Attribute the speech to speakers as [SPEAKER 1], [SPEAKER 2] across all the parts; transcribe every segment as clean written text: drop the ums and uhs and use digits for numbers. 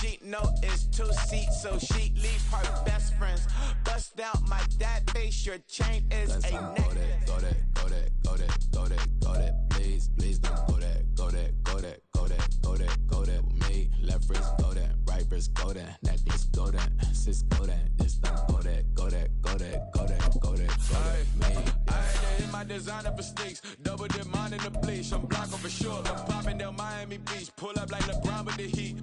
[SPEAKER 1] she know it's 2 seats, so she leave her best friends. Bust down my dad face, your chain is a necklace.
[SPEAKER 2] Go that, please don't go that with me. Left wrist go that, right wrist go that, necklace go that, sis go that, this don't go that.
[SPEAKER 1] Me. My designer for sneaks, double dip mine in the bleach. I'm blocking for sure. I'm popping down Miami Beach, pull up like LeBron with the heat.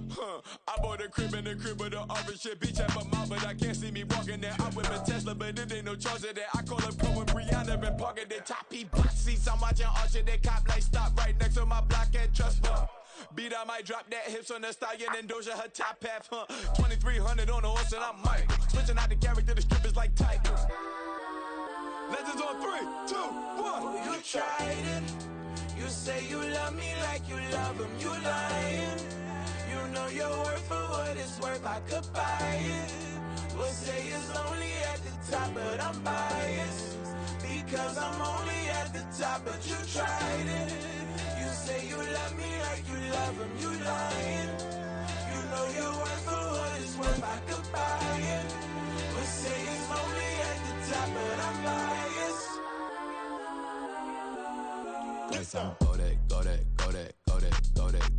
[SPEAKER 1] I bought a crib in the crib with the orange shit. Beach at my mouth, but I can't see me walking there. I whip a Tesla, but it ain't no charge of that. I call up Cole and Brianna and parking the top P box seats. I'm watching Archer, they cop like stop right next to my block and trust fund. Beat, I might drop that hips on the stallion and Doja her top half, 2300 on the horse and I'm Mike. Switching out the character, the strippers like Tigers. Legends on 3, 2, 1.
[SPEAKER 3] Oh, you tried it. You say you love me like you love him. You lying. You know your worth for what it's worth. I could buy it. We'll say it's only at the top, but I'm biased because I'm only at the top. But you tried it. You say you love me like you love him. You lying. You know your worth for what it's worth. I could buy it. We'll say it's only at the top, but I'm biased.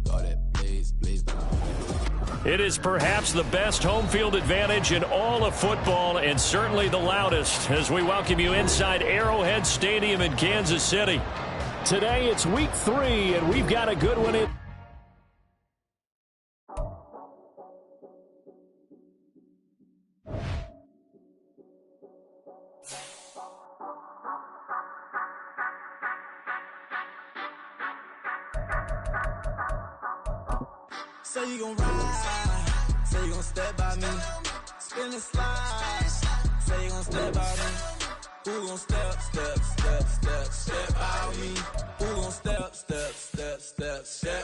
[SPEAKER 2] Go that, please don't.
[SPEAKER 4] It is perhaps the best home field advantage in all of football and certainly the loudest as we welcome you inside Arrowhead Stadium in Kansas City. Today it's week 3 and we've got a good one in.
[SPEAKER 3] Say you gon' ride, say you gon' step by me, spin and slide, say you gon' step by me, who gon' step by me, who gon' step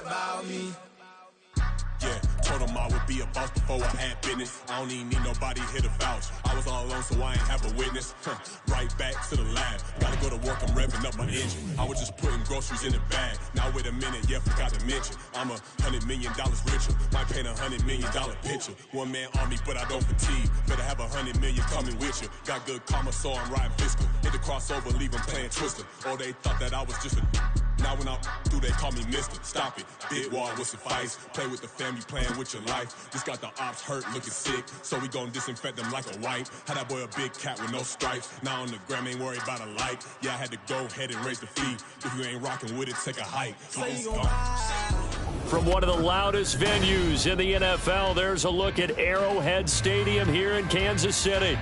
[SPEAKER 3] by me.
[SPEAKER 5] Yeah, told him I would be a boss before I had business. I don't even need nobody here to vouch. I was all alone, so I ain't have a witness. Right back to the lab. Gotta go to work, I'm revving up my engine. I was just putting groceries in the bag. Now wait a minute, yeah, forgot to mention. I'm $100 million richer. Might paint $100 million picture. One man army, but I don't fatigue. Better have 100 million coming with you. Got good karma, so I'm riding fiscal. Hit the crossover, leave them playing Twister. Or they thought that I was just a. Now when I do, they call me Mister. Stop it. Big wall will suffice. Play with the family, playing with your life. Just got the ops hurt, looking sick. So we gon' disinfect them like a wipe. Had that boy a big cat with no stripes. Now on the gram, ain't worried about a like. Yeah, I had to go ahead and raise the fee. If you ain't rocking with it, take a hike.
[SPEAKER 4] From one of the loudest venues in the NFL, there's a look at Arrowhead Stadium here in Kansas City.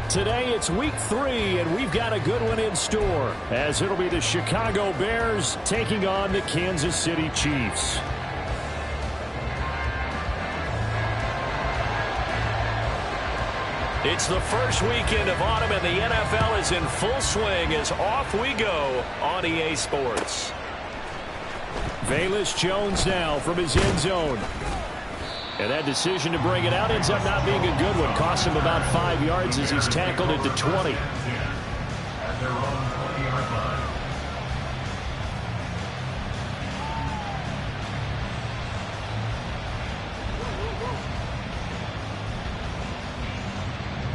[SPEAKER 4] Today it's week 3, and we've got a good one in store, as it'll be the Chicago Bears taking on the Kansas City Chiefs. It's the first weekend of autumn, and the NFL is in full swing as off we go on EA Sports. Velus Jones now from his end zone. And that decision to bring it out ends up not being a good one. Costs him about 5 yards as he's tackled at the 20.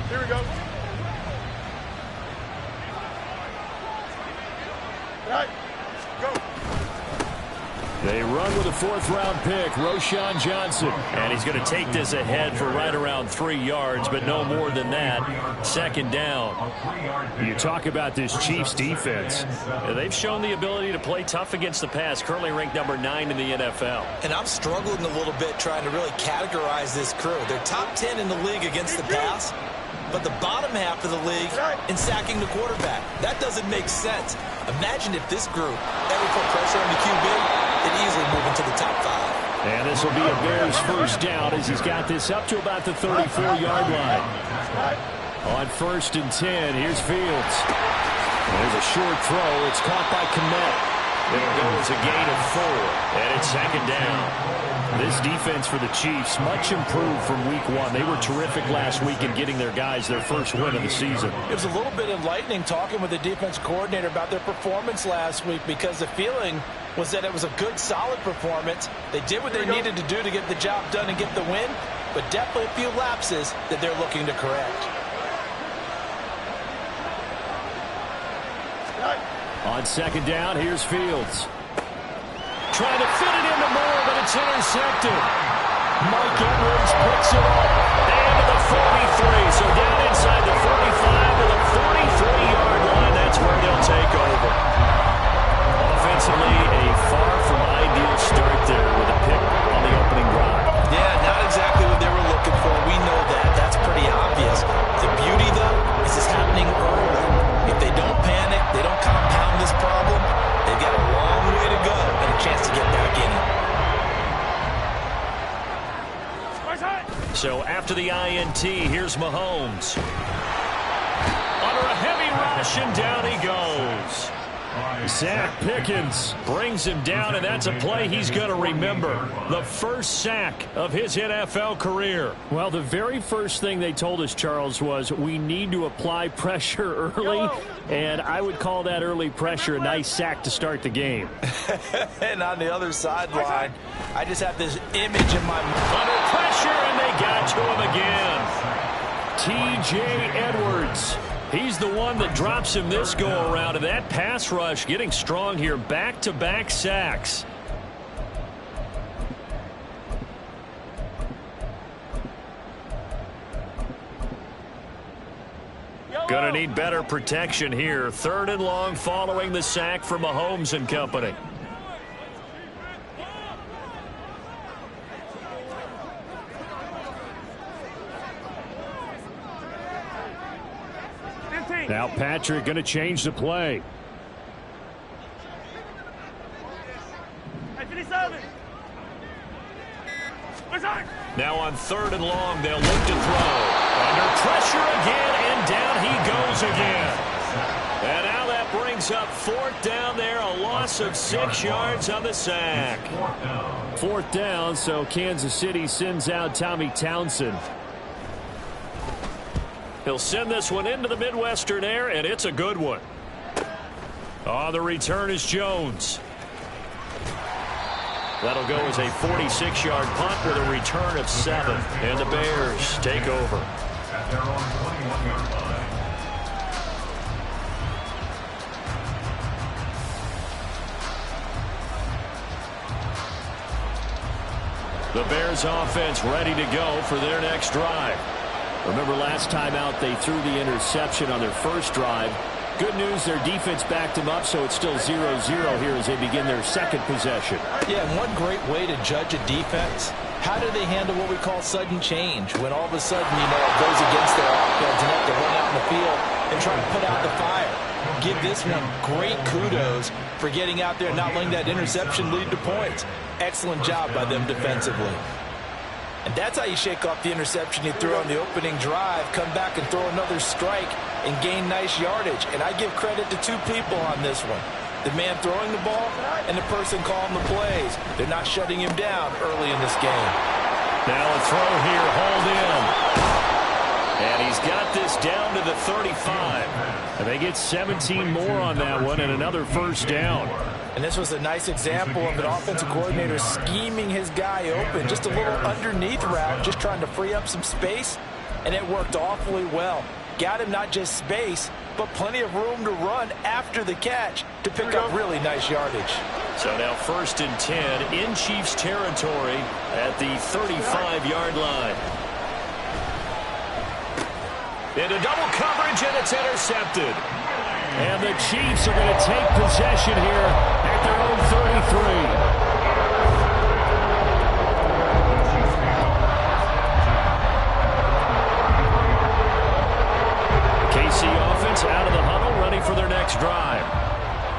[SPEAKER 6] Here we go. All right, go.
[SPEAKER 4] They run with a 4th-round pick, Roschon Johnson. And he's going to take this ahead for right around 3 yards, but no more than that. 2nd down. You talk about this Chiefs defense. They've shown the ability to play tough against the pass, currently ranked number 9 in the NFL.
[SPEAKER 7] And I'm struggling a little bit trying to really categorize this crew. They're top 10 in the league against the pass, but the bottom half of the league in sacking the quarterback. That doesn't make sense. Imagine if this group ever put pressure on the QB. It easily move into the top 5.
[SPEAKER 4] And this will be a Bears 1st down as he's got this up to about the 34-yard line. On 1st and 10, here's Fields. There's a short throw. It's caught by Kmet. There goes a gain of 4, and it's 2nd down. This defense for the Chiefs, much improved from week 1. They were terrific last week in getting their guys their first win of the season.
[SPEAKER 8] It was a little bit enlightening talking with the defense coordinator about their performance last week, because the feeling was that it was a good, solid performance. They did what they needed to do to get the job done and get the win, but definitely a few lapses that they're looking to correct.
[SPEAKER 4] On second down, here's Fields. Trying to fit it into Moore, but it's intercepted. Mike Edwards picks it up. And to the 43. So down inside the 45 to the 43-yard line. That's where they'll take over. Offensively, a far from ideal start there with a pick on the opening drive.
[SPEAKER 8] Yeah, not exactly what they were looking for. We know that. That's pretty obvious. The beauty, though, is it's happening early. If they don't panic, they don't compound this problem, they've got a long way to go and a chance to get back in it.
[SPEAKER 4] So after the INT, here's Mahomes. Under a heavy rush, and down he goes. Zach Pickens brings him down, and that's a play he's going to remember. The first sack of his NFL career. Well, the very first thing they told us, Charles, was we need to apply pressure early, and I would call that early pressure a nice sack to start the game.
[SPEAKER 8] And on the other sideline, I just have this image in my mind.
[SPEAKER 4] Under pressure, and they got to him again. T.J. Edwards. He's the one that drops him this go-around, and that pass rush getting strong here. Back-to-back sacks. Gonna need better protection here. 3rd and long following the sack from Mahomes and company. Now Patrick going to change the play. Now on 3rd and long, they'll look to throw. Under pressure again, and down he goes again. And now that brings up 4th down there, a loss of 6 yards on the sack. 4th down, so Kansas City sends out Tommy Townsend. He'll send this one into the Midwestern air, and it's a good one. On the return is Jones. That'll go as a 46-yard punt with a return of 7. And the Bears take over. The Bears offense ready to go for their next drive. Remember last time out they threw the interception on their first drive. Good news, their defense backed them up, so it's still 0-0 here as they begin their second possession.
[SPEAKER 8] Yeah, and one great way to judge a defense, how do they handle what we call sudden change? When all of a sudden, you know, it goes against their offense and have to run out in the field and try to put out the fire. Give this one great kudos for getting out there and not letting that interception lead to points. Excellent job by them defensively. And that's how you shake off the interception you threw on the opening drive, come back and throw another strike and gain nice yardage. And I give credit to 2 people on this one. The man throwing the ball and the person calling the plays. They're not shutting him down early in this game.
[SPEAKER 4] Now a throw here, hauled in. And he's got this down to the 35. And they get 17 more on that one and another first down.
[SPEAKER 8] And this was a nice example of an offensive coordinator scheming his guy open. Just a little underneath route, just trying to free up some space. And it worked awfully well. Got him not just space, but plenty of room to run after the catch to pick up really nice yardage.
[SPEAKER 4] So now 1st and 10 in Chiefs territory at the 35-yard line. Into double coverage, and it's intercepted. And the Chiefs are going to take possession here at their own 33. KC offense out of the huddle, ready for their next drive.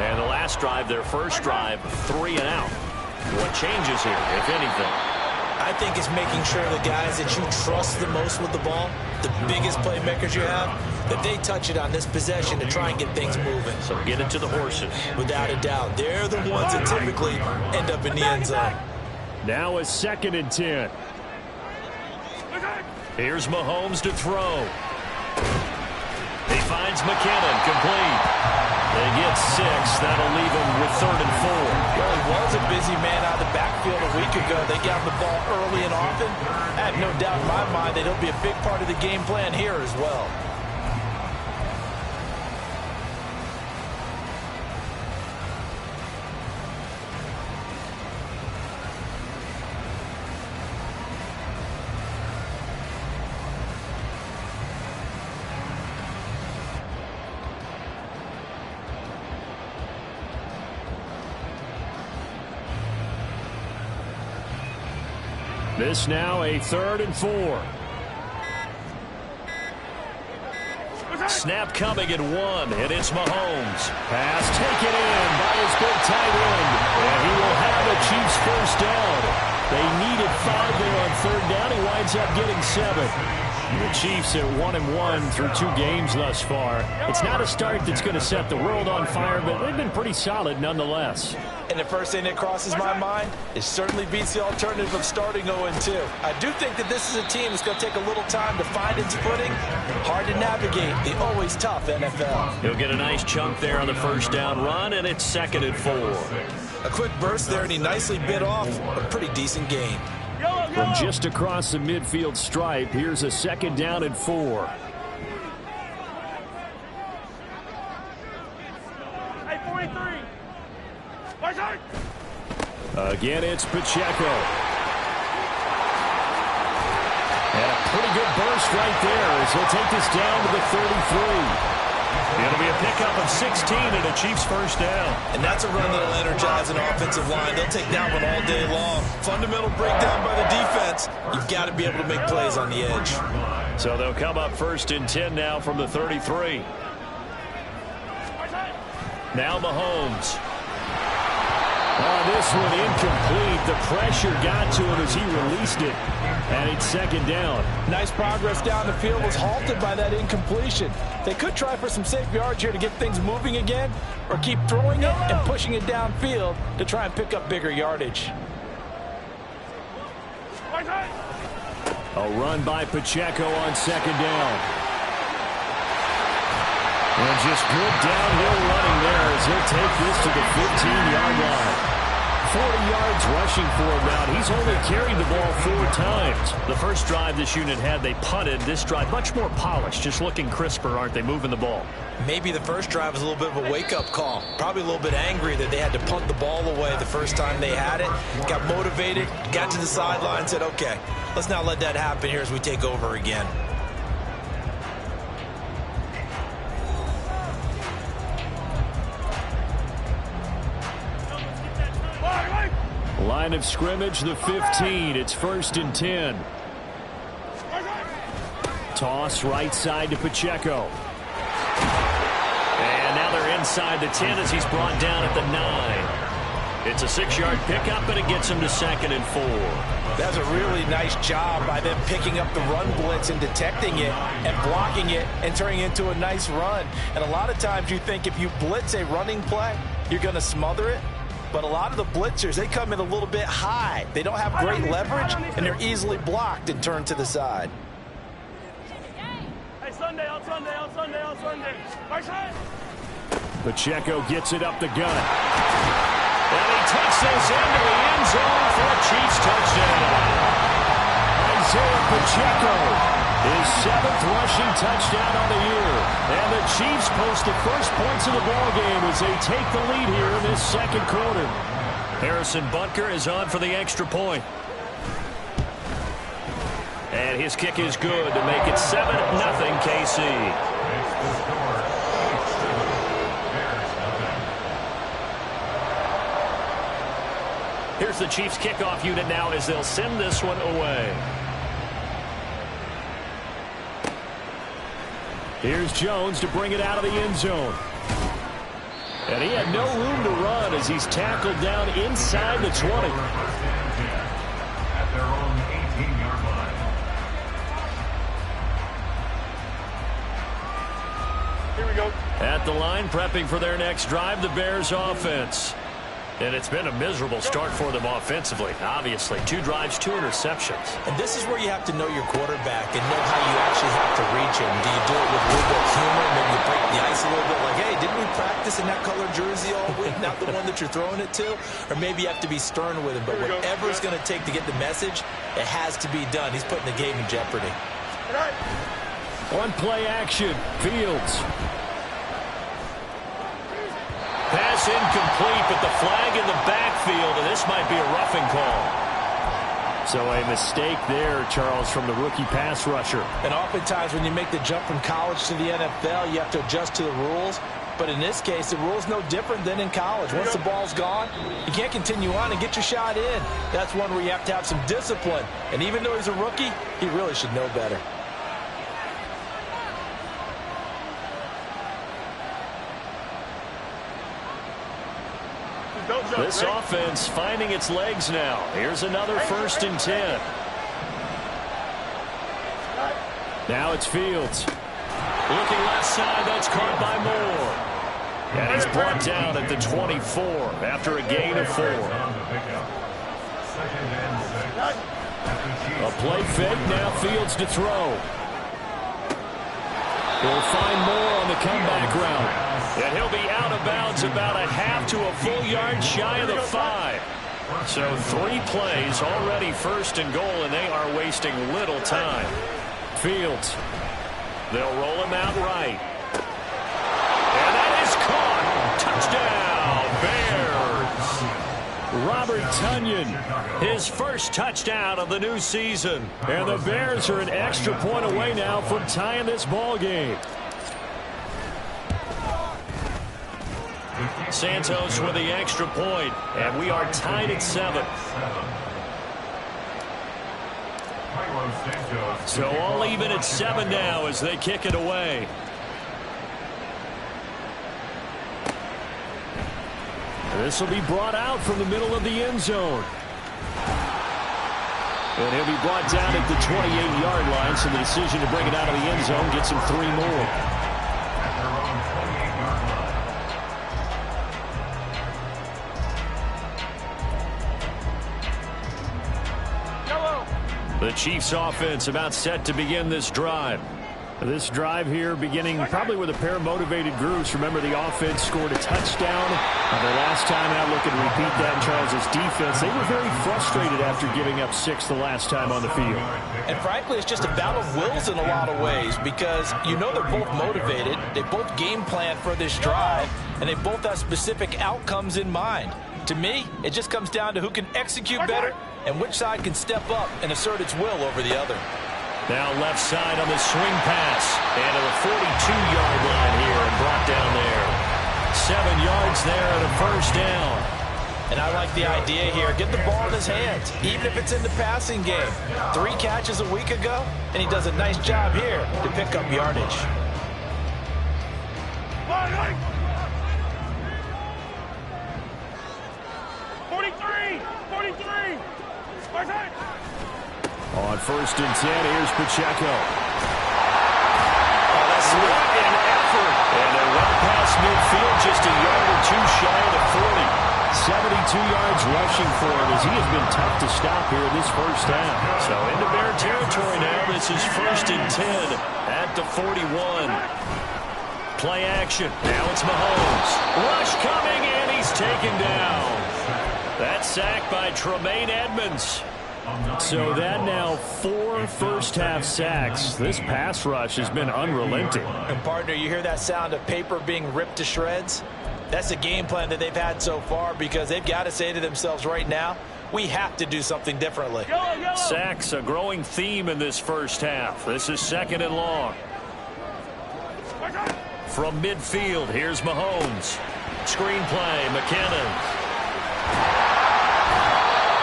[SPEAKER 4] And the last drive, their first drive, 3 and out. What changes here, if anything?
[SPEAKER 8] I think it's making sure the guys that you trust the most with the ball, the biggest playmakers you have, that they touch it on this possession to try and get things moving.
[SPEAKER 4] So get it to the horses.
[SPEAKER 8] Without a doubt. They're the ones that typically end up in the end zone.
[SPEAKER 4] Now a 2nd and 10. Here's Mahomes to throw. He finds McKinnon, complete. They get 6. That'll leave them with 3rd and 4.
[SPEAKER 7] Well, he was a busy man out of the backfield a week ago. They got the ball early and often. I have no doubt in my mind that he'll be a big part of the game plan here as well.
[SPEAKER 4] This now a 3rd and 4. Snap coming at 1, and it's Mahomes. Pass taken in by his big tight end, and he will have the Chiefs first down. They needed 5 there on 3rd down. He winds up getting 7. The Chiefs at 1-1 through 2 games thus far. It's not a start that's going to set the world on fire, but they've been pretty solid nonetheless.
[SPEAKER 7] And the first thing that crosses my mind is certainly beats the alternative of starting 0-2. I do think that this is a team that's going to take a little time to find its footing. Hard to navigate the always tough NFL.
[SPEAKER 4] He'll get a nice chunk there on the first down run, and it's 2nd and 4.
[SPEAKER 7] A quick burst there, and he nicely bit off a pretty decent gain.
[SPEAKER 4] From just across the midfield stripe, here's a 2nd down and 4. Again, it's Pacheco. And a pretty good burst right there as he'll take this down to the 33. It'll be a pickup of 16 and a Chiefs first down.
[SPEAKER 7] And that's a run that'll energize an offensive line. They'll take that one all day long. Fundamental breakdown by the defense. You've got to be able to make plays on the edge.
[SPEAKER 4] So they'll come up 1st and 10 now from the 33. Now Mahomes. This one incomplete. The pressure got to him as he released it. And it's 2nd down.
[SPEAKER 7] Nice progress down the field was halted by that incompletion. They could try for some safe yards here to get things moving again, or keep throwing it and pushing it downfield to try and pick up bigger yardage.
[SPEAKER 4] A run by Pacheco on 2nd down. And just good downhill running there as he'll take this to the 15-yard line. 40 yards rushing for him now. He's only carried the ball 4 times. The first drive this unit had, they punted. This drive, much more polished, just looking crisper, aren't they, moving the ball?
[SPEAKER 7] Maybe the first drive was a little bit of a wake-up call. Probably a little bit angry that they had to punt the ball away the first time they had it. Got motivated, got to the sideline, said, okay, let's not let that happen here as we take over again.
[SPEAKER 4] Line of scrimmage, the 15. It's 1st and 10. Toss right side to Pacheco. And now they're inside the 10 as he's brought down at the 9. It's a 6-yard pickup, and it gets him to 2nd and 4.
[SPEAKER 7] That's a really nice job by them picking up the run blitz and detecting it and blocking it and turning it into a nice run. And a lot of times you think if you blitz a running play, you're going to smother it. But a lot of the blitzers, they come in a little bit high. They don't have great leverage, and they're easily blocked and turned to the side.
[SPEAKER 6] Hey, Sunday, on Sunday, on Sunday, on Sunday.
[SPEAKER 4] Pacheco gets it up the gut. And he takes this into the end zone for a Chiefs touchdown. Isaiah Pacheco, his 7th rushing touchdown on the year. And the Chiefs post the first points of the ballgame as they take the lead here in this 2nd quarter. Harrison Butker is on for the extra point. And his kick is good to make it 7-0 KC. Here's the Chiefs kickoff unit now as they'll send this one away. Here's Jones to bring it out of the end zone. And he had no room to run as he's tackled down inside the 20.
[SPEAKER 9] At their own 18-yard line.
[SPEAKER 6] Here we go.
[SPEAKER 4] At the line, prepping for their next drive, the Bears offense. And it's been a miserable start for them offensively, obviously. 2 drives, 2 interceptions.
[SPEAKER 7] And this is where you have to know your quarterback and know how you actually have to reach him. Do you do it with a little bit of humor? Maybe you break the ice a little bit like, hey, didn't we practice in that color jersey all week, not the one that you're throwing it to? Or maybe you have to be stern with him. But whatever it's going to take to get the message, it has to be done. He's putting the game in jeopardy.
[SPEAKER 4] On play action, Fields. Pass incomplete, but the flag in the backfield, and this might be a roughing call. So a mistake there, Charles, from the rookie pass rusher.
[SPEAKER 8] And oftentimes when you make the jump from college to the NFL, you have to adjust to the rules. But in this case, the rule's no different than in college. Once the ball's gone, you can't continue on and get your shot in. That's one where you have to have some discipline. And even though he's a rookie, he really should know better.
[SPEAKER 4] This offense finding its legs now. Here's another 1st and 10. Now it's Fields. Looking left side, that's caught by Moore. And he's brought down at the 24 after a gain of 4. A play fake, now Fields to throw. He'll find Moore on the comeback route. And he'll be out of bounds about a half to a full yard shy of the 5. So 3 plays, already 1st and goal, and they are wasting little time. Fields. They'll roll him out right. And that is caught. Touchdown, Bears. Robert Tonyan, his first touchdown of the new season. And the Bears are an extra point away now from tying this ball game. Santos with the extra point, and we are tied at 7. So all even at 7 now as they kick it away. This will be brought out from the middle of the end zone. And he'll be brought down at the 28-yard line, so the decision to bring it out of the end zone gets him 3 more. The Chiefs offense about set to begin this drive. This drive here beginning probably with a pair of motivated groups. Remember, the offense scored a touchdown. Their last time out, looking to repeat that in Charles's defense. They were very frustrated after giving up 6 the last time on the field.
[SPEAKER 8] And frankly, it's just a battle of wills in a lot of ways because you know they're both motivated. They both game plan for this drive, and they both have specific outcomes in mind. To me, it just comes down to who can execute better and which side can step up and assert its will over the other.
[SPEAKER 4] Now left side on the swing pass. And to the 42-yard line here and brought down there. 7 yards there and a 1st down.
[SPEAKER 8] And I like the idea here. Get the ball in his hands, even if it's in the passing game. 3 catches a week ago, and he does a nice job here to pick up yardage.
[SPEAKER 6] 43!
[SPEAKER 4] On 1st and 10, here's Pacheco.
[SPEAKER 8] Oh, that's
[SPEAKER 4] what an effort. And a run past midfield, just a yard or 2 shy of the 40. 72 yards rushing for him as he has been tough to stop here in this first half. So into Bear territory now. This is 1st and 10 at the 41. Play action. Now it's Mahomes. Rush coming, and he's taken down. That sack by Tremaine Edmonds. So that now 4 first-half sacks. This pass rush has been unrelenting.
[SPEAKER 8] And, partner, you hear that sound of paper being ripped to shreds? That's the game plan that they've had so far because they've got to say to themselves right now, we have to do something differently.
[SPEAKER 4] Sacks, a growing theme in this first half. This is 2nd and long. From midfield, here's Mahomes. Screen play, McKinnon.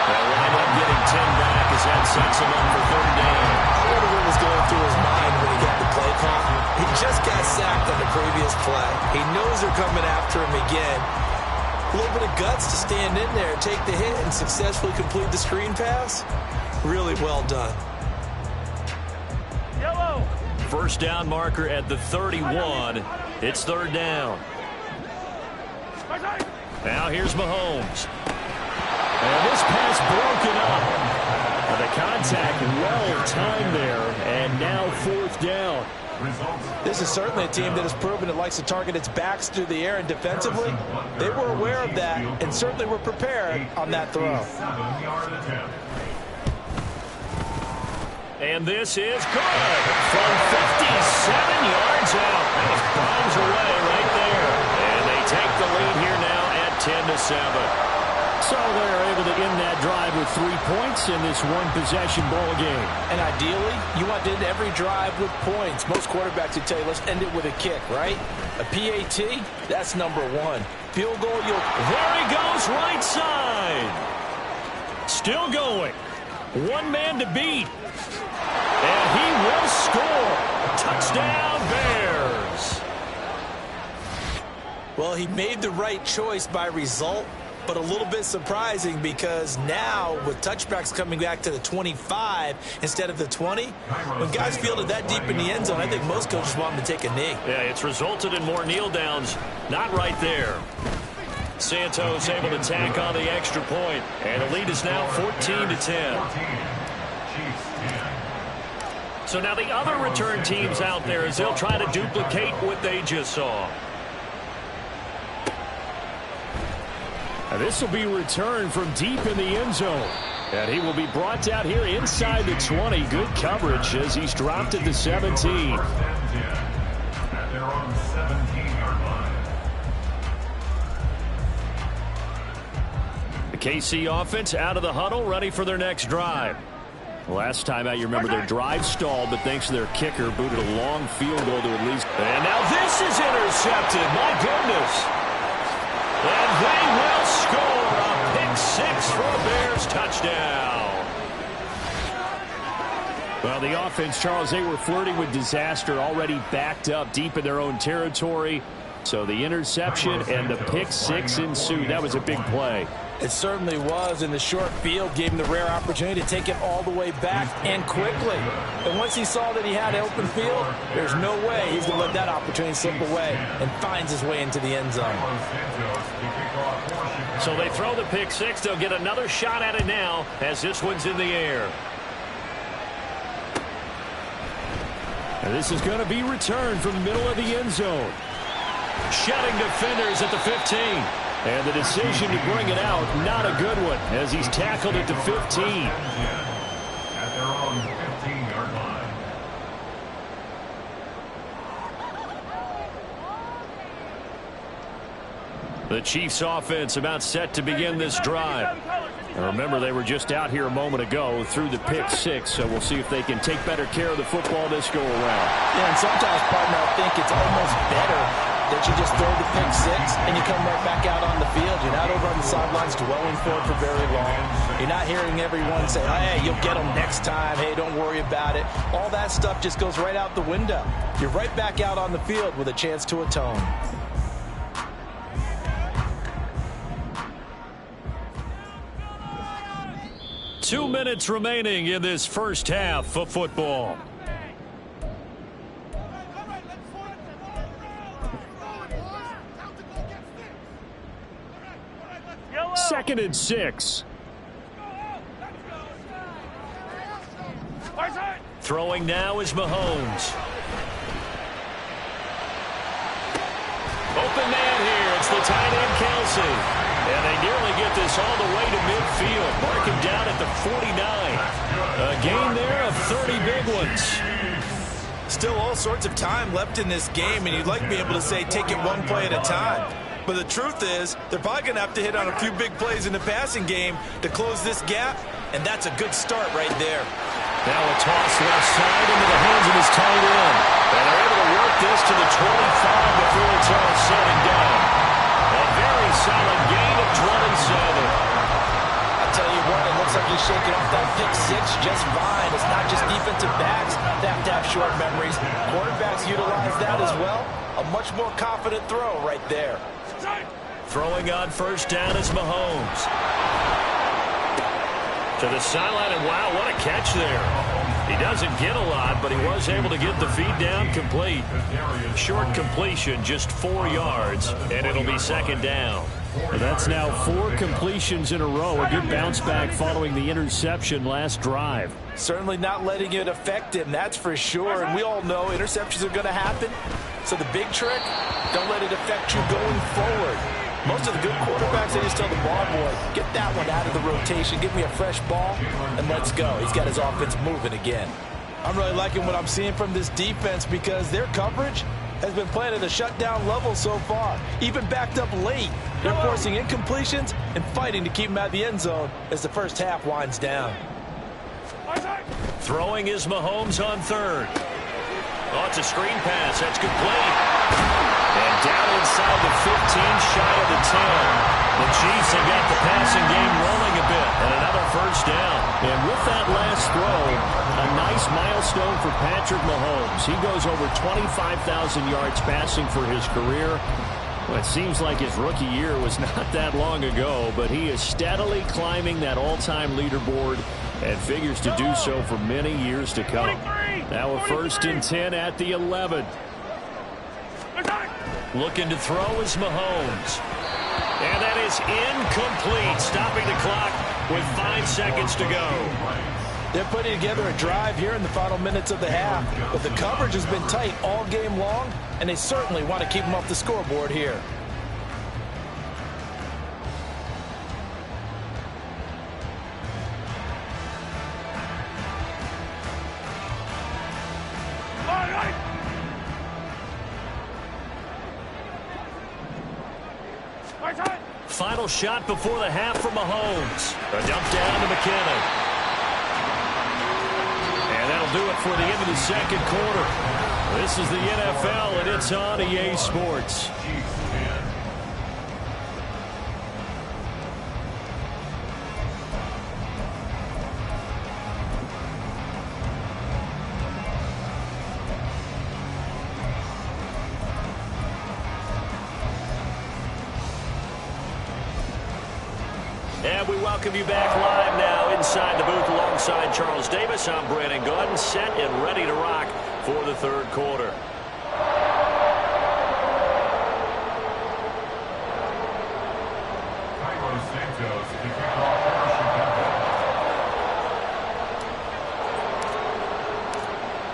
[SPEAKER 4] They'll wind up getting 10 back as that sets him up for 3rd down.
[SPEAKER 7] I wonder what was going through his mind when he got the play call. He just got sacked on the previous play. He knows they're coming after him again. A little bit of guts to stand in there, take the hit, and successfully complete the screen pass. Really well done.
[SPEAKER 6] Yellow.
[SPEAKER 4] 1st down marker at the 31. It's 3rd down. Now here's Mahomes. And this pass broken up. The contact well timed there, and now 4th down.
[SPEAKER 8] This is certainly a team that has proven it likes to target its backs through the air, and defensively, they were aware of that and certainly were prepared on that throw.
[SPEAKER 4] And this is good from 57 yards out. That was bombs away right there. And they take the lead here now at 10-7. So they're able to end that drive with 3 points in this one-possession ball game.
[SPEAKER 8] And ideally, you want to end every drive with points. Most quarterbacks would tell you, let's end it with a kick, right? A PAT, that's number 1. Field goal,
[SPEAKER 4] there he goes, right side. Still going. One man to beat. And he will score. Touchdown, Bears.
[SPEAKER 8] Well, he made the right choice by result, but a little bit surprising because now with touchbacks coming back to the 25 instead of the 20, when guys fielded that deep in the end zone, I think most coaches want them to take a knee.
[SPEAKER 4] Yeah, it's resulted in more kneel downs. Not right there. Santos able to tack on the extra point, and the lead is now 14-10. So now the other return teams out there as they'll try to duplicate what they just saw. Now this will be returned from deep in the end zone. And he will be brought out here inside the 20. Good coverage as he's dropped at the 17. The KC offense out of the huddle, ready for their next drive. Last time out, you remember their drive stalled, but thanks to their kicker, booted a long field goal to at least. And now this is intercepted. My goodness. And they will score a pick 6 for a Bears touchdown. Well, the offense, Charles, they were flirting with disaster, already backed up deep in their own territory. So the interception and the pick 6 ensued. That was a big play.
[SPEAKER 8] It certainly was, and the short field gave him the rare opportunity to take it all the way back and quickly. And once he saw that he had open field, there's no way he's going to let that opportunity slip away, and finds his way into the end zone.
[SPEAKER 4] So they throw the pick 6. They'll get another shot at it now as this one's in the air. And this is going to be returned from the middle of the end zone. Shutting defenders at the 15. And the decision to bring it out, not a good one, as he's tackled at the 15.
[SPEAKER 1] At their own 15-yard line.
[SPEAKER 4] The Chiefs offense about set to begin this drive. And remember, they were just out here a moment ago through the pick 6, so we'll see if they can take better care of the football this go around.
[SPEAKER 8] Yeah, and sometimes, partner, I think it's almost better that you just throw the pick 6 and you come right back out on the field. You're not over on the sidelines dwelling for it for very long. You're not hearing everyone say, hey, you'll get them next time. Hey, don't worry about it. All that stuff just goes right out the window. You're right back out on the field with a chance to atone.
[SPEAKER 4] Two minutes remaining in this first half of football. Second and 6. Throwing now is Mahomes. Open man here. It's the tight end, Kelsey. And they nearly get this all the way to midfield. Mark him down at the 49. A gain there of 30 big ones.
[SPEAKER 8] Still all sorts of time left in this game, and you'd like to be able to say take it one play at a time. But the truth is, they're probably going to have to hit on a few big plays in the passing game to close this gap, and that's a good start right there.
[SPEAKER 4] Now a toss left side into the hands of his tight end. And they're able to work this to the 25 before it's all said and done. A very solid gain of 27.
[SPEAKER 8] I'll tell you what, it looks like he's shaking off that pick 6 just fine. It's not just defensive backs that have to have short memories. Quarterbacks utilize that as well. A much more confident throw right there.
[SPEAKER 4] Throwing on first down is Mahomes. To the sideline, and wow, what a catch there. He doesn't get a lot, but he was able to get the feed down complete. Short completion, just 4 yards, and it'll be second down. And that's now 4 completions in a row. A good bounce back following the interception last drive.
[SPEAKER 8] Certainly not letting it affect him, that's for sure. And we all know interceptions are going to happen. So the big trick, don't let it affect you going forward. Most of the good quarterbacks, they just tell the ball boy, get that one out of the rotation, give me a fresh ball, and let's go. He's got his offense moving again. I'm really liking what I'm seeing from this defense because their coverage has been playing at a shutdown level so far. Even backed up late. They're forcing incompletions and fighting to keep them out of the end zone as the first half winds down.
[SPEAKER 4] Throwing is Mahomes on third. Oh, it's a screen pass. That's complete. And down inside the 15, shy of the 10. The Chiefs have got the passing game rolling a bit. And another first down. And with that last throw, a nice milestone for Patrick Mahomes. He goes over 25,000 yards passing for his career. Well, it seems like his rookie year was not that long ago, but he is steadily climbing that all-time leaderboard and figures to do so for many years to come. Now a 1st and 10 at the 11. Looking to throw is Mahomes. And that is incomplete, stopping the clock with 5 seconds to go.
[SPEAKER 8] They're putting together a drive here in the final minutes of the half, but the coverage has been tight all game long, and they certainly want to keep them off the scoreboard here.
[SPEAKER 4] Final shot before the half for Mahomes. A dump down to McKinnon. And that'll do it for the end of the second quarter. This is the NFL, and it's on EA Sports. And we welcome you back live now inside the booth alongside Charles Davis. I'm Brandon Gordon, set and ready to rock for the third quarter.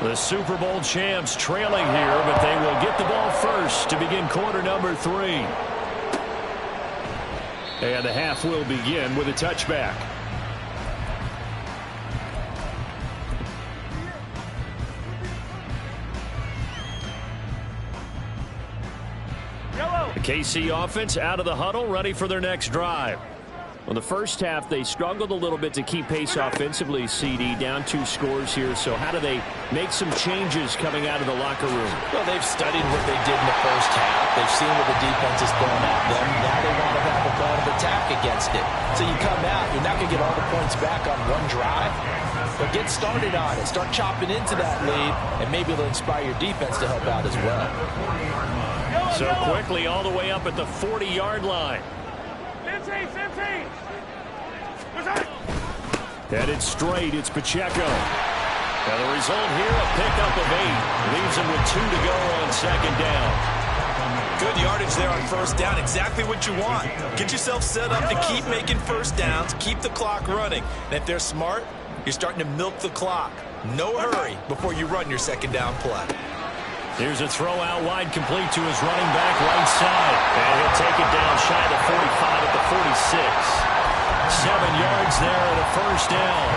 [SPEAKER 4] The Super Bowl champs trailing here, but they will get the ball first to begin quarter number 3. And the half will begin with a touchback. The KC offense out of the huddle, ready for their next drive. Well, the first half, they struggled a little bit to keep pace offensively, CD, down 2 scores here. So how do they make some changes coming out of the locker room?
[SPEAKER 8] Well, they've studied what they did in the first half. They've seen what the defense is throwing at them. Now they want to have a plan of attack against it. So you come out, you're not going to get all the points back on one drive, but get started on it. Start chopping into that lead, and maybe it'll inspire your defense to help out as well.
[SPEAKER 4] So quickly all the way up at the 40-yard line. Headed straight, it's Pacheco. Now the result here, a pickup of 8. Leaves him with 2 to go on second down.
[SPEAKER 7] Good yardage there on first down. Exactly what you want. Get yourself set up to keep making first downs, keep the clock running. And if they're smart, you're starting to milk the clock. No hurry before you run your second down play.
[SPEAKER 4] Here's a throw out wide, complete to his running back right side. And he'll take it down shy of the 45 at the 46. 7 yards there and a first down.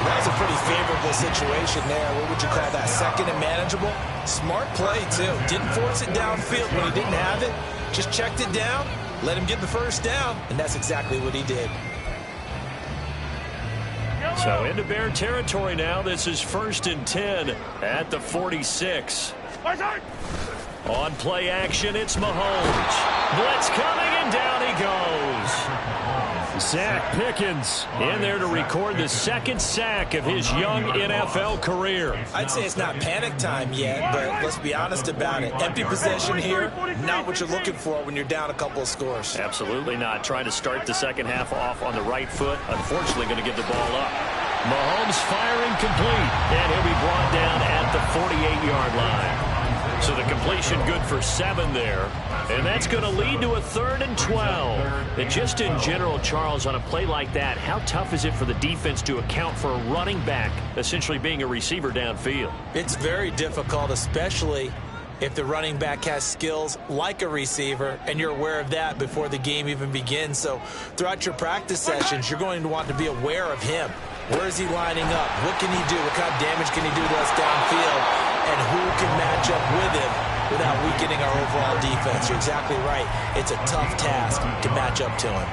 [SPEAKER 7] That was a pretty favorable situation there. What would you call that? Second and manageable? Smart play, too. Didn't force it downfield when he didn't have it. Just checked it down, let him get the first down, and that's exactly what he did.
[SPEAKER 4] So into Bear territory now. This is 1st and 10 at the 46. On play action, it's Mahomes. Blitz coming, and down he goes. Zach Pickens in there to record the 2nd sack of his young NFL career.
[SPEAKER 7] I'd say it's not panic time yet, but let's be honest about it. Empty possession here, not what you're looking for when you're down a couple of scores.
[SPEAKER 4] Absolutely not. Trying to start the second half off on the right foot. Unfortunately, going to give the ball up. Mahomes firing complete, and he'll be brought down at the 48-yard line. So the completion good for 7 there. And that's going to lead to a 3rd and 12. And just in general, Charles, on a play like that, how tough is it for the defense to account for a running back essentially being a receiver downfield?
[SPEAKER 7] It's very difficult, especially if the running back has skills like a receiver, and you're aware of that before the game even begins. So throughout your practice sessions, you're going to want to be aware of him. Where is he lining up? What can he do? What kind of damage can he do to us downfield? And who can match up with him without weakening our overall defense? You're exactly right. It's a tough task to match up to him.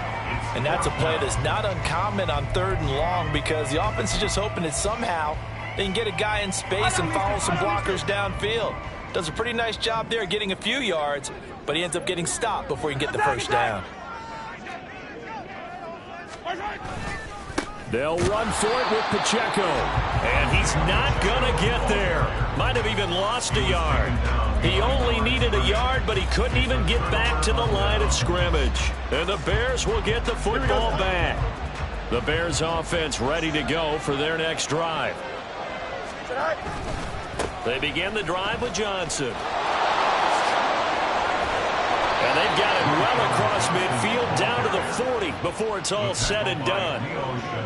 [SPEAKER 8] And that's a play that's not uncommon on 3rd and long, because the offense is just hoping that somehow they can get a guy in space and follow some blockers downfield. Does a pretty nice job there getting a few yards, but he ends up getting stopped before he can get the first down.
[SPEAKER 4] They'll run for it with Pacheco. And he's not going to get there. Might have even lost a yard. He only needed a yard, but he couldn't even get back to the line of scrimmage. And the Bears will get the football back. The Bears offense ready to go for their next drive. They begin the drive with Johnson. And they've got it well across midfield down to the 40 before it's all said and done.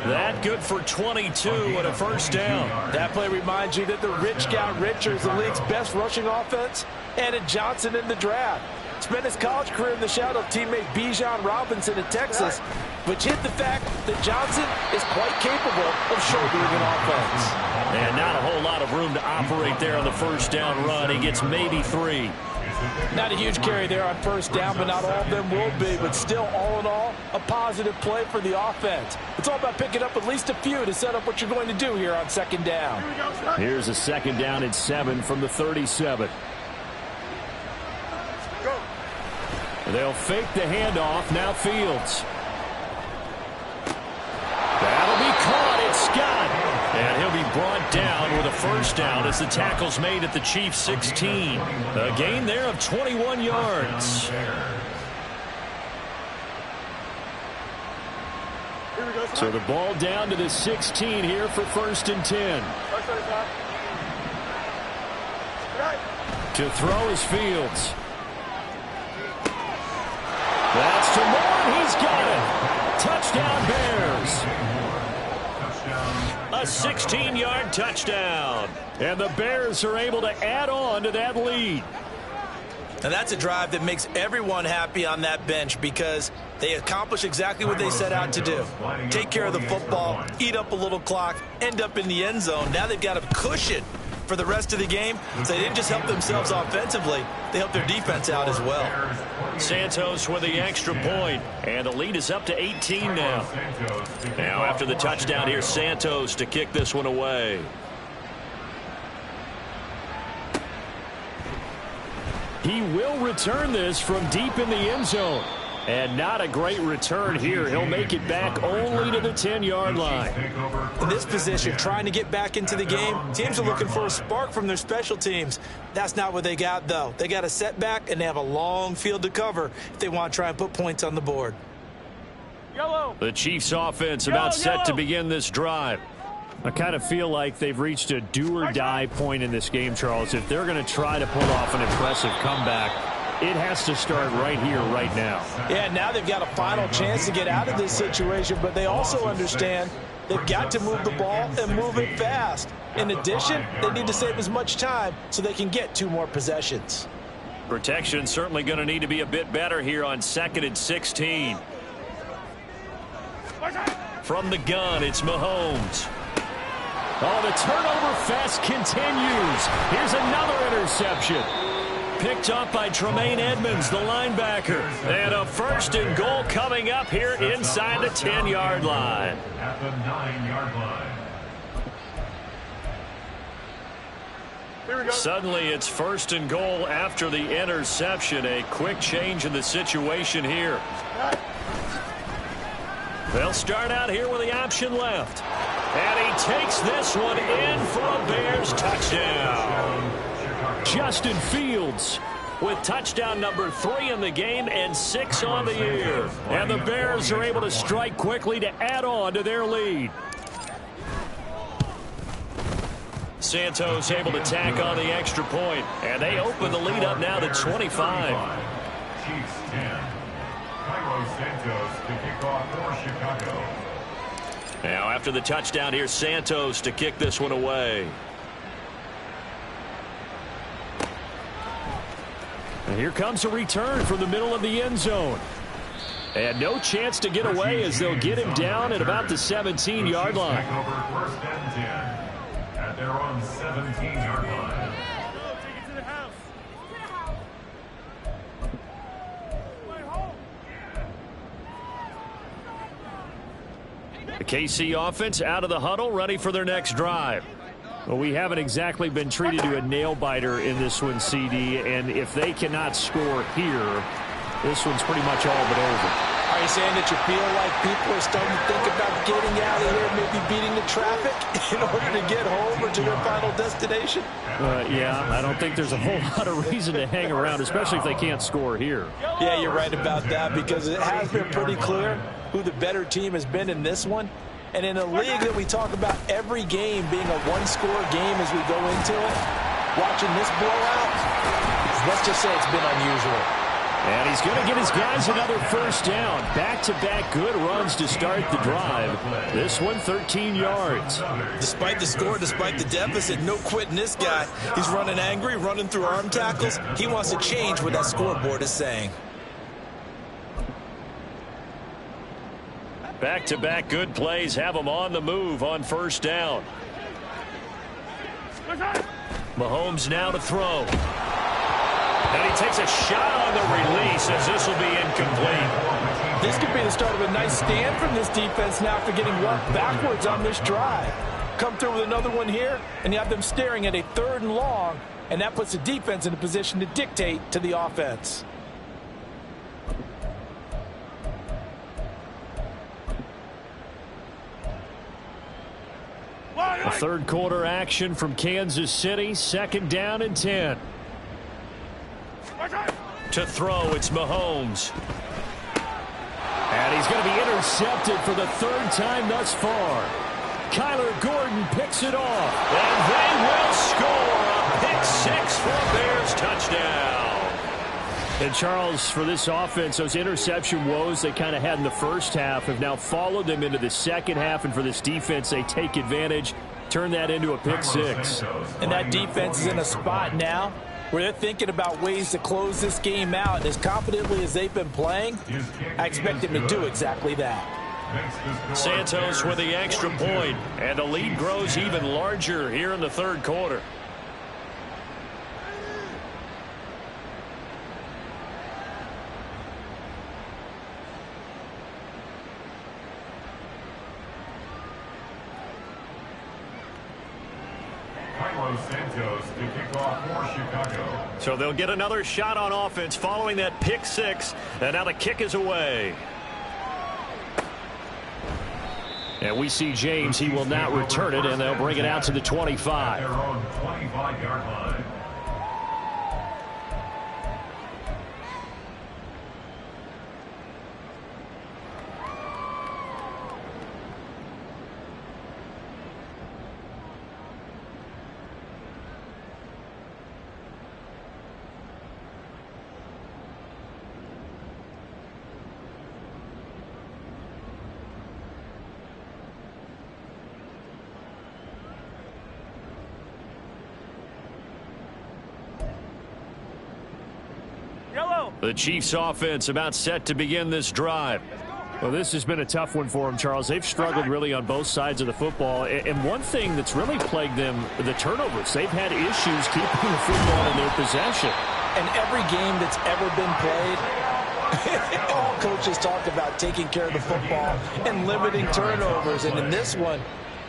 [SPEAKER 4] That good for 22 and a first down.
[SPEAKER 8] That play reminds you that the rich got richer as the league's best rushing offense, and Johnson in the draft. Spent his college career in the shadow of teammate Bijan Robinson in Texas, which hit the fact that Johnson is quite capable of shouldering an offense.
[SPEAKER 4] And not a whole lot of room to operate there on the first down run. He gets maybe 3.
[SPEAKER 8] Not a huge carry there on first down, but not all of them will be. But still, all in all, a positive play for the offense. It's all about picking up at least a few to set up what you're going to do here on 2nd down.
[SPEAKER 4] Here's a 2nd down and 7 from the 37. They'll fake the handoff. Now Fields. That'll be caught. It's Scott. And he'll be brought down with a first down as the tackle's made at the Chiefs' 16. A gain there of 21 yards. So the ball down to the 16 here for 1st and 10. To throw is Fields. That's to Moore. He's got it. Touchdown Bears. A 16-yard touchdown. And the Bears are able to add on to that lead.
[SPEAKER 7] And that's a drive that makes everyone happy on that bench, because they accomplish exactly what they set out to do. Take care of the football, eat up a little clock, end up in the end zone. Now they've got a cushion for the rest of the game, so they didn't just help themselves offensively, they helped their defense out as well.
[SPEAKER 4] Santos with the extra point, and the lead is up to 18 now. Now after the touchdown, here's Santos to kick this one away. He will return this from deep in the end zone. And not a great return here. He'll make it back only to the 10-yard line.
[SPEAKER 7] In this position, trying to get back into the game, teams are looking for a spark from their special teams. That's not what they got, though. They got a setback, and they have a long field to cover if they want to try and put points on the board.
[SPEAKER 4] The Chiefs offense about set to begin this drive. I kind of feel like they've reached a do-or-die point in this game, Charles. If they're going to try to pull off an impressive comeback, it has to start right here, right now.
[SPEAKER 8] Yeah, now they've got a final chance to get out of this situation, but they also understand they've got to move the ball and move it fast. In addition, they need to save as much time so they can get 2 more possessions.
[SPEAKER 4] Protection certainly going to need to be a bit better here on 2nd and 16. From the gun, it's Mahomes. Oh, the turnover fest continues. Here's another interception. Picked up by Tremaine Edmonds, the linebacker. And a 1st and goal coming up here inside the 10-yard line.
[SPEAKER 9] At the 9-yard line.
[SPEAKER 4] Suddenly it's 1st and goal after the interception. A quick change in the situation here. They'll start out here with the option left. And he takes this one in for a Bears touchdown. Justin Fields with touchdown number 3 in the game and 6 on the year. And the Bears are able to strike quickly to add on to their lead. Santos able to tack on the extra point, and they open the lead up now to 25.
[SPEAKER 9] Chiefs 10. Cairo Santos to kick off for Chicago.
[SPEAKER 4] Now after the touchdown, here's Santos to kick this one away. And here comes a return from the middle of the end zone. And no chance to get away as they'll get him down at about the 17-yard line.
[SPEAKER 9] Over 1st and 10 at their own 17-yard line.
[SPEAKER 4] The KC offense out of the huddle, ready for their next drive. Well, we haven't exactly been treated to a nail-biter in this one, CD, and if they cannot score here, this one's pretty much all but over.
[SPEAKER 8] Are you saying that you feel like people are starting to think about getting out of here, maybe beating the traffic in order to get home or to their final destination?
[SPEAKER 4] Yeah, I don't think there's a whole lot of reason to hang around, especially if they can't score here.
[SPEAKER 8] Yeah, you're right about that, because it has been pretty clear who the better team has been in this one. And in a league that we talk about every game being a one-score game as we go into it, watching this blowout, let's just say it's been unusual.
[SPEAKER 4] And he's going to get his guys another first down. Back-to-back good runs to start the drive. This one, 13 yards.
[SPEAKER 7] Despite the score, despite the deficit, no quitting this guy. He's running angry, running through arm tackles. He wants to change what that scoreboard is saying.
[SPEAKER 4] Back-to-back good plays have them on the move on first down. Mahomes now to throw. And he takes a shot on the release as this will be incomplete.
[SPEAKER 8] This could be the start of a nice stand from this defense now after getting walked backwards on this drive. Come through with another one here, and you have them staring at a 3rd and long, and that puts the defense in a position to dictate to the offense.
[SPEAKER 4] A third quarter action from Kansas City. 2nd down and 10. To throw, it's Mahomes. And he's going to be intercepted for the 3rd time thus far. Kyler Gordon picks it off. And they will score a pick 6 for a Bears touchdown. And Charles, for this offense, those interception woes they kind of had in the first half have now followed them into the second half. And for this defense, they take advantage, turn that into a pick 6.
[SPEAKER 8] And that defense is in a spot now where they're thinking about ways to close this game out. And as confidently as they've been playing, I expect them to do exactly that.
[SPEAKER 4] Santos with the extra point, and the lead grows even larger here in the 3rd quarter.
[SPEAKER 9] Santos to kick off for Chicago.
[SPEAKER 4] So they'll get another shot on offense following that pick 6, and now the kick is away. And we see James, he will not return it, and they'll bring it out to the 25.
[SPEAKER 9] Their own 25-yard line.
[SPEAKER 4] The Chiefs offense about set to begin this drive. Well, this has been a tough one for them, Charles. They've struggled really on both sides of the football. And one thing that's really plagued them, the turnovers. They've had issues keeping the football in their possession.
[SPEAKER 8] And every game that's ever been played, all coaches talk about taking care of the football and limiting turnovers. And in this one,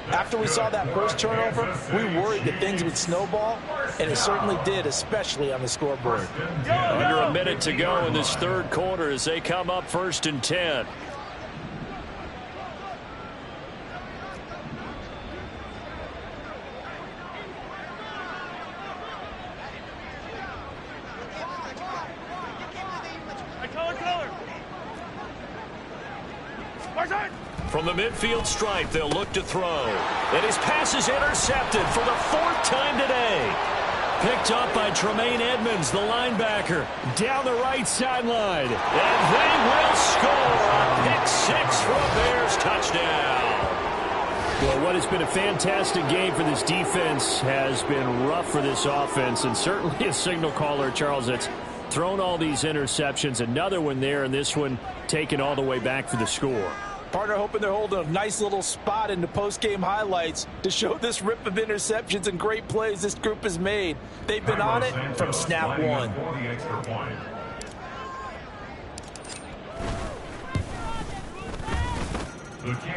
[SPEAKER 8] after we saw that first turnover, we worried that things would snowball, and it certainly did, especially on the scoreboard.
[SPEAKER 4] Under a minute to go in this 3rd quarter as they come up 1st and 10. From the midfield stripe, they'll look to throw. And his pass is intercepted for the 4th time today. Picked up by Tremaine Edmonds, the linebacker, down the right sideline. And they will score a pick 6 for a Bears touchdown. Well, what has been a fantastic game for this defense has been rough for this offense, and certainly a signal caller, Charles, that's thrown all these interceptions. Another one there, and this one taken all the way back for the score.
[SPEAKER 8] Partner hoping they're holding a nice little spot in the post-game highlights to show this rip of interceptions and great plays this group has made. They've been on it from snap one.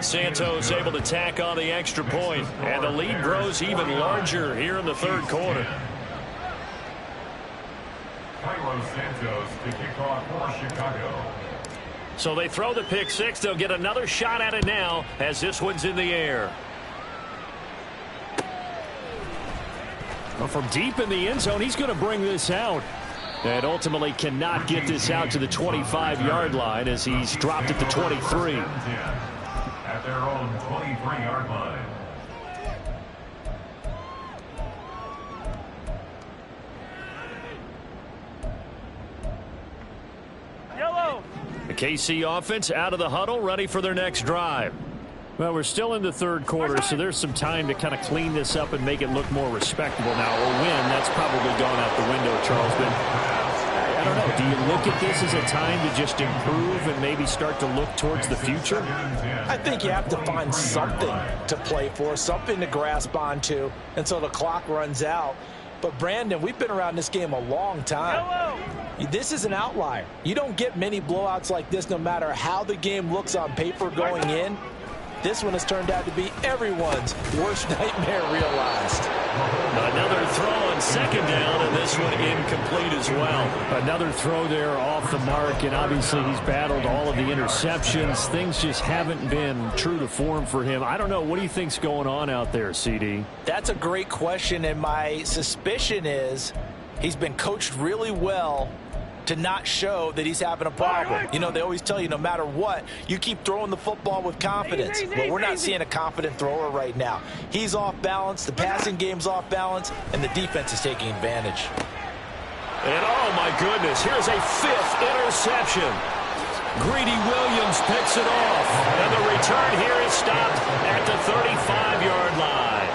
[SPEAKER 4] Santos able to tack on the extra point, and the lead grows even larger here in the 3rd quarter.
[SPEAKER 9] Santos to kick off for Chicago.
[SPEAKER 4] So they throw the pick 6. They'll get another shot at it now as this one's in the air. Well, from deep in the end zone, he's going to bring this out. And ultimately cannot get this out to the 25-yard line as he's dropped at the 23.
[SPEAKER 9] At their own 23-yard line.
[SPEAKER 4] The KC offense out of the huddle, ready for their next drive. Well, we're still in the 3rd quarter, so there's some time to kind of clean this up and make it look more respectable. Now, a win, that's probably gone out the window, Charles. But I don't know. Do you look at this as a time to just improve and maybe start to look towards the future?
[SPEAKER 8] I think you have to find something to play for, something to grasp onto until the clock runs out. But, Brandon, we've been around this game a long time. This is an outlier. You don't get many blowouts like this no matter how the game looks on paper going in. This one has turned out to be everyone's worst nightmare realized.
[SPEAKER 4] Another throw on 2nd down, and this one incomplete as well. Another throw there off the mark, and obviously he's battled all of the interceptions. Things just haven't been true to form for him. I don't know. What do you think's going on out there, CD?
[SPEAKER 8] That's a great question, and my suspicion is he's been coached really well to not show that he's having a problem. You know, they always tell you no matter what, you keep throwing the football with confidence. But we're not seeing a confident thrower right now. He's off balance, the passing game's off balance, and the defense is taking advantage.
[SPEAKER 4] And oh my goodness, here's a 5th interception. Greedy Williams picks it off. And the return here is stopped at the 35-yard line.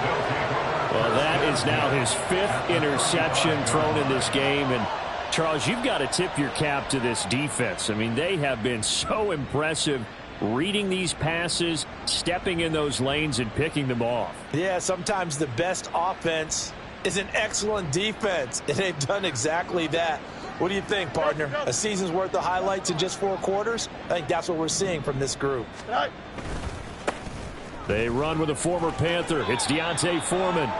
[SPEAKER 4] Well, that is now his 5th interception thrown in this game. And Charles, you've got to tip your cap to this defense. I mean, they have been so impressive reading these passes, stepping in those lanes, and picking them off.
[SPEAKER 8] Yeah, sometimes the best offense is an excellent defense, and they've done exactly that. What do you think, partner? A season's worth of highlights in just 4 quarters? I think that's what we're seeing from this group.
[SPEAKER 4] They run with a former Panther. It's Deontay Foreman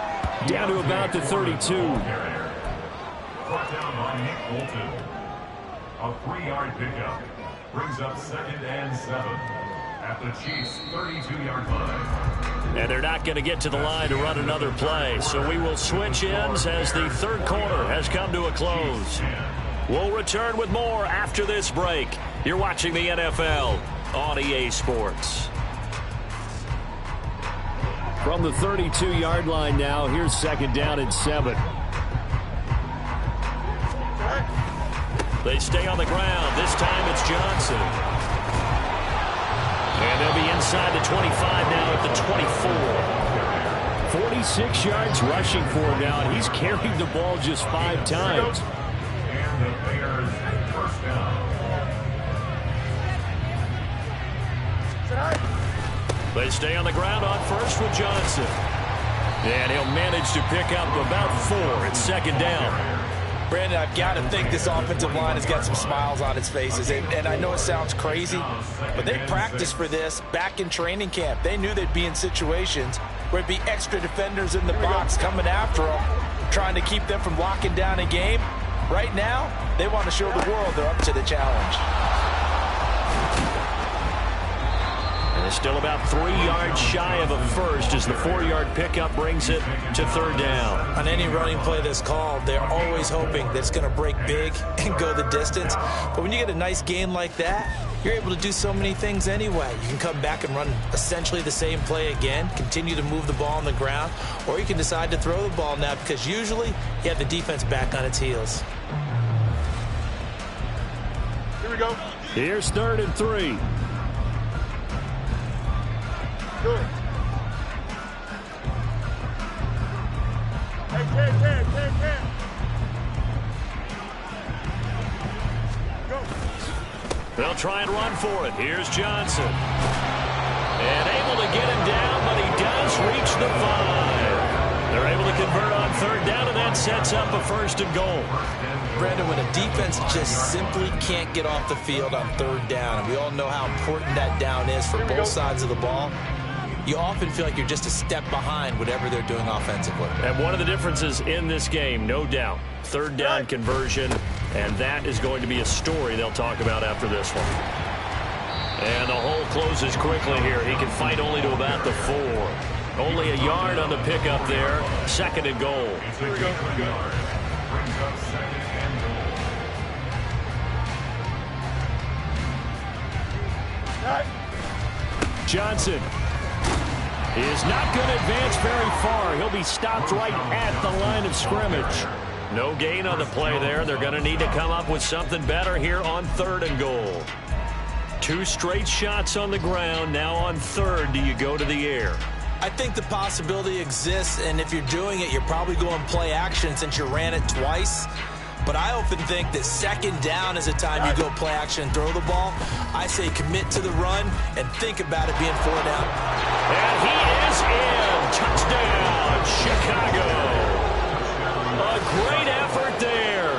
[SPEAKER 4] down to about the 32.
[SPEAKER 9] Brought down by Nick Bolton. A 3-yard pickup brings up 2nd and 7 at the Chiefs' 32-yard line.
[SPEAKER 4] And they're not going to get to the line to run another play, so we will switch ends as the 3rd quarter has come to a close. We'll return with more after this break. You're watching the NFL on EA Sports. From the 32-yard line now, here's 2nd down and 7. They stay on the ground. This time it's Johnson. And they'll be inside the 25 now at the 24. 46 yards rushing for him now, and he's carried the ball just 5 times.
[SPEAKER 9] And the Bears first down.
[SPEAKER 4] They stay on the ground on first with Johnson. And he'll manage to pick up about 4. It's 2nd down.
[SPEAKER 8] Brandon, I've got to think this offensive line has got some smiles on its faces. And I know it sounds crazy, but they practiced for this back in training camp. They knew they'd be in situations where it'd be extra defenders in the box coming after them, trying to keep them from locking down a game. Right now, they want to show the world they're up to the challenge.
[SPEAKER 4] And they're still about 3 yards shy of a first as the 4-yard pickup brings it to 3rd down.
[SPEAKER 8] On any running play that's called, they're always hoping that it's going to break big and go the distance. But when you get a nice gain like that,
[SPEAKER 7] you're able to do so many things anyway. You can come back and run essentially the same play again, continue to move the ball on the ground, or you can decide to throw the ball now because usually you have the defense back on its heels.
[SPEAKER 6] Here we go.
[SPEAKER 4] Here's 3rd and 3.
[SPEAKER 6] Good. Hey, 10. Go.
[SPEAKER 4] They'll try and run for it. Here's Johnson. And able to get him down, but he does reach the 5. They're able to convert on 3rd down, and that sets up a 1st and goal.
[SPEAKER 7] Brandon, when a defense just simply can't get off the field on 3rd down, and we all know how important that down is for both sides of the ball, you often feel like you're just a step behind whatever they're doing offensively.
[SPEAKER 4] And one of the differences in this game, no doubt, 3rd down conversion, and that is going to be a story they'll talk about after this one. And the hole closes quickly here. He can fight only to about the 4. Only a yard on the pickup there. 2nd and goal.
[SPEAKER 6] Here we go.
[SPEAKER 4] Johnson is not going to advance very far. He'll be stopped right at the line of scrimmage. No gain on the play there. They're going to need to come up with something better here on 3rd and goal. 2 straight shots on the ground. Now on 3rd, do you go to the air?
[SPEAKER 7] I think the possibility exists, and if you're doing it, you're probably going play action since you ran it twice. But I often think that 2nd down is a time you go play action and throw the ball. I say commit to the run and think about it being 4 down.
[SPEAKER 4] And he is in. Touchdown, Chicago. A great effort there.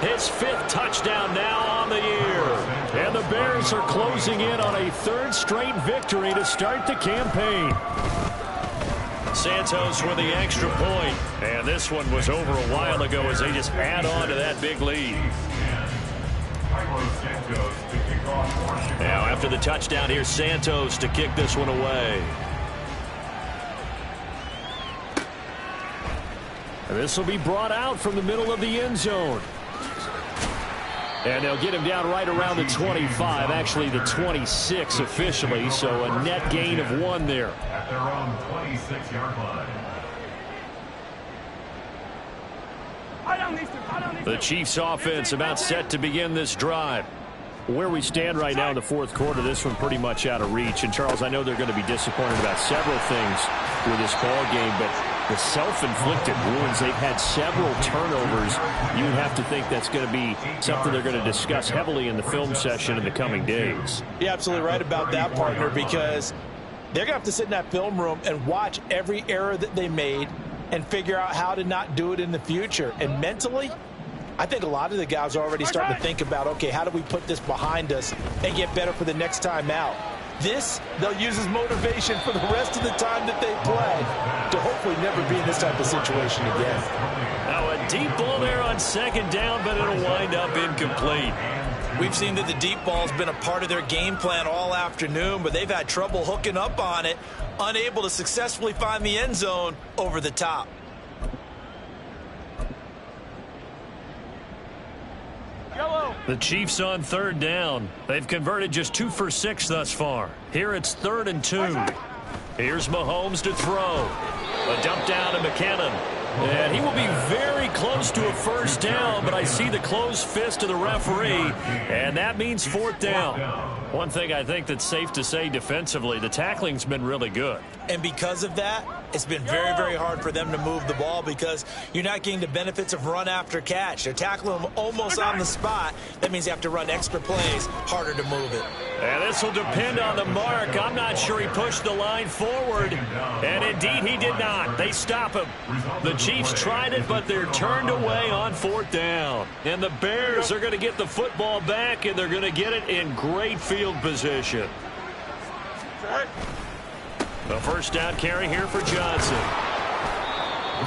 [SPEAKER 4] His 5th touchdown now on the year. And the Bears are closing in on a 3rd straight victory to start the campaign. Santos with the extra point. And this one was over a while ago as they just add on to that big lead. Now after the touchdown, here's Santos to kick this one away. And this will be brought out from the middle of the end zone. And they'll get him down right around the 25, actually the 26 officially, so a net gain of 1 there.
[SPEAKER 9] At their own 26-yard line.
[SPEAKER 4] The Chiefs offense about set to begin this drive. Where we stand right now in the 4th quarter, this one pretty much out of reach. And Charles, I know they're going to be disappointed about several things with this ball game, but the self-inflicted wounds, they've had several turnovers. You would have to think that's going to be something they're going to discuss heavily in the film session in the coming days.
[SPEAKER 7] You're absolutely right about that, partner, because they're going to have to sit in that film room and watch every error that they made and figure out how to not do it in the future. And mentally, I think a lot of the guys are already starting to think about, okay, how do we put this behind us and get better for the next time out? This, they'll use as motivation for the rest of the time that they play to hopefully never be in this type of situation again.
[SPEAKER 4] Now a deep ball there on 2nd down, but it'll wind up incomplete.
[SPEAKER 7] We've seen that the deep ball's been a part of their game plan all afternoon, but they've had trouble hooking up on it, unable to successfully find the end zone over the top.
[SPEAKER 4] The Chiefs on 3rd down. They've converted just 2 for 6 thus far. Here it's 3rd and 2. Here's Mahomes to throw. A dump down to McKinnon. And he will be very close to a 1st down, but I see the closed fist of the referee, and that means 4th down. One thing I think that's safe to say defensively, the tackling's been really good.
[SPEAKER 7] And because of that, it's been very, very hard for them to move the ball because you're not getting the benefits of run after catch. They're tackling them almost on the spot. That means you have to run extra plays, harder to move it.
[SPEAKER 4] And this will depend on the mark. I'm not sure he pushed the line forward. And indeed, he did not. They stop him. The Chiefs tried it, but they're turned away on 4th down. And the Bears are going to get the football back, and they're going to get it in great field position. The 1st down carry here for Johnson.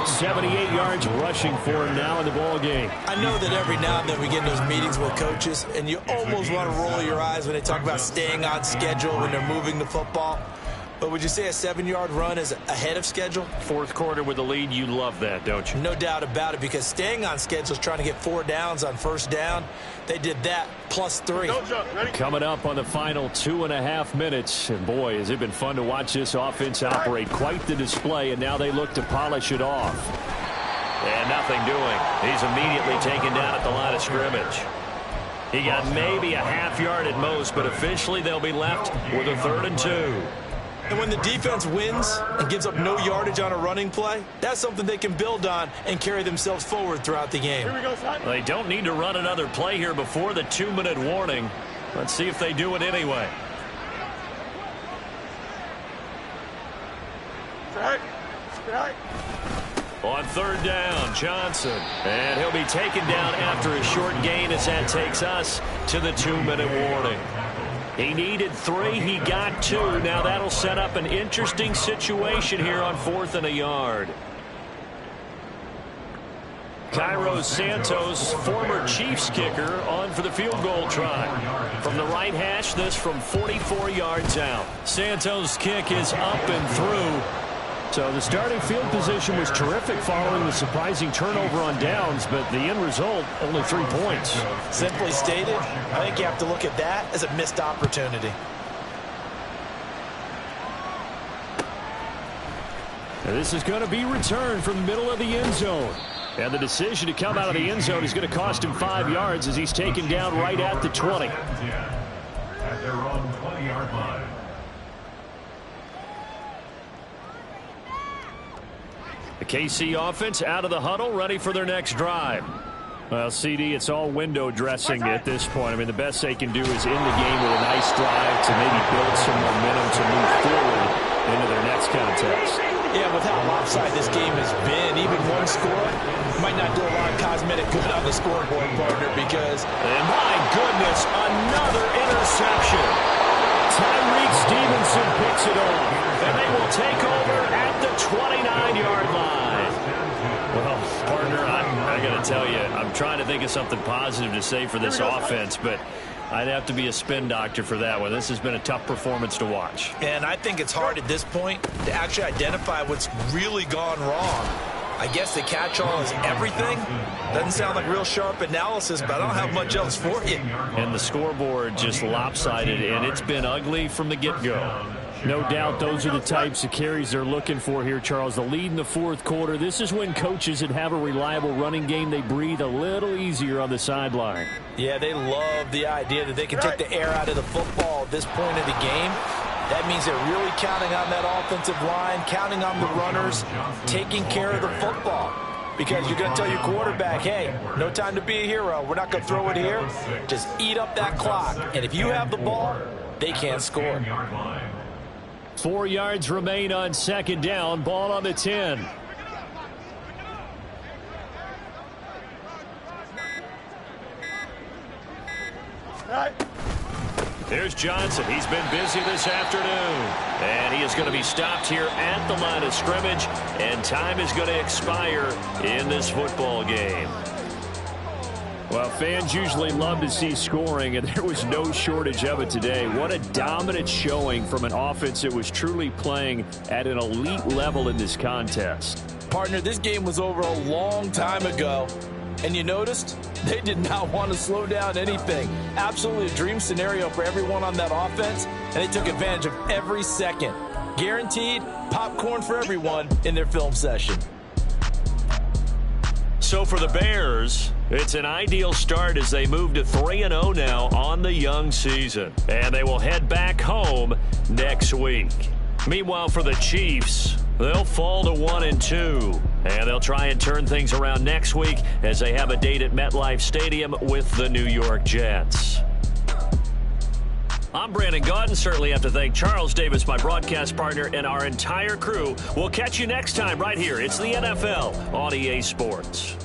[SPEAKER 4] 78 yards rushing for him now in the ball game.
[SPEAKER 7] I know that every now and then we get in those meetings with coaches, and you almost want to roll your eyes when they talk about staying on schedule when they're moving the football. But would you say a 7-yard run is ahead of schedule?
[SPEAKER 4] Fourth quarter with the lead, you love that, don't you?
[SPEAKER 7] No doubt about it, because staying on schedule is trying to get 4 downs on first down. They did that plus 3.
[SPEAKER 6] Don't jump. Ready?
[SPEAKER 4] Coming up on the final 2.5 minutes. And boy, has it been fun to watch this offense operate. Quite the display, and now they look to polish it off. And nothing doing. He's immediately taken down at the line of scrimmage. He got maybe a half yard at most, but officially they'll be left with a 3rd and 2.
[SPEAKER 7] And when the defense wins and gives up no yardage on a running play, that's something they can build on and carry themselves forward throughout the game.
[SPEAKER 6] Here we go, son.
[SPEAKER 4] They don't need to run another play here before the 2-minute warning. Let's see if they do it anyway.
[SPEAKER 6] Right. Right.
[SPEAKER 4] On 3rd down, Johnson. And he'll be taken down after a short gain as that takes us to the 2-minute warning. He needed 3. He got 2. Now that'll set up an interesting situation here on 4th and a yard. Cairo Santos, former Chiefs kicker, on for the field goal try. From the right hash, this from 44 yards out. Santos' kick is up and through. So the starting field position was terrific following the surprising turnover on downs, but the end result, only 3 points.
[SPEAKER 7] Simply stated, I think you have to look at that as a missed opportunity.
[SPEAKER 4] And this is going to be returned from the middle of the end zone. And the decision to come out of the end zone is going to cost him 5 yards as he's taken down right at the 20.
[SPEAKER 9] At their own 20-yard line.
[SPEAKER 4] The KC offense out of the huddle, ready for their next drive. Well, CD, it's all window dressing at this point. I mean, the best they can do is end the game with a nice drive to maybe build some momentum to move forward into their next contest.
[SPEAKER 7] Yeah, with how lopsided this game has been, even one score might not do a lot of cosmetic good on the scoreboard, partner, because...
[SPEAKER 4] And my goodness, another interception. Tyreek Stevenson picks it off, and they will take over at the 29-yard line. Well, partner, I got to tell you, I'm trying to think of something positive to say for this offense, but I'd have to be a spin doctor for that one. This has been a tough performance to watch.
[SPEAKER 7] And I think it's hard at this point to actually identify what's really gone wrong. I guess the catch-all is everything. Doesn't sound like real sharp analysis, but I don't have much else for you.
[SPEAKER 4] And the scoreboard just lopsided, and it's been ugly from the get-go. No doubt those are the types of carries they're looking for here, Charles. The lead in the 4th quarter. This is when coaches that have a reliable running game, they breathe a little easier on the sideline.
[SPEAKER 7] Yeah, they love the idea that they can take the air out of the football at this point of the game. That means they're really counting on that offensive line, counting on the runners, taking care of the football. Because you're going to tell your quarterback, hey, no time to be a hero. We're not going to throw it here. Just eat up that clock. And if you have the ball, they can't score.
[SPEAKER 4] 4 yards remain on 2nd down. Ball on the 10. There's Johnson. He's been busy this afternoon. And he is going to be stopped here at the line of scrimmage. And time is going to expire in this football game. Well, fans usually love to see scoring, and there was no shortage of it today. What a dominant showing from an offense that was truly playing at an elite level in this contest.
[SPEAKER 7] Partner, this game was over a long time ago. And you noticed they did not want to slow down anything. Absolutely a dream scenario for everyone on that offense, and they took advantage of every second. Guaranteed popcorn for everyone in their film session.
[SPEAKER 4] So for the Bears, it's an ideal start as they move to 3-0 now on the young season. And they will head back home next week. Meanwhile, for the Chiefs, they'll fall to 1-2. And they'll try and turn things around next week as they have a date at MetLife Stadium with the New York Jets. I'm Brandon Gaudin. Certainly have to thank Charles Davis, my broadcast partner, and our entire crew. We'll catch you next time right here. It's the NFL on EA Sports.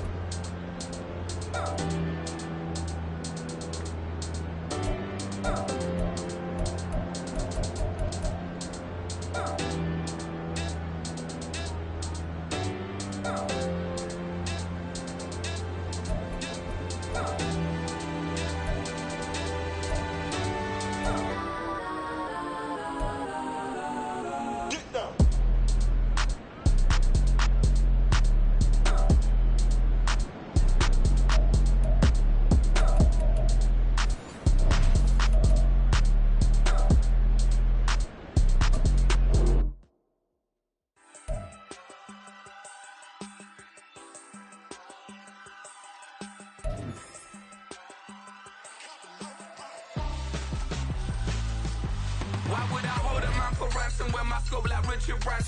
[SPEAKER 3] Why would I hold a man for ransom when my scope like Richard Branson?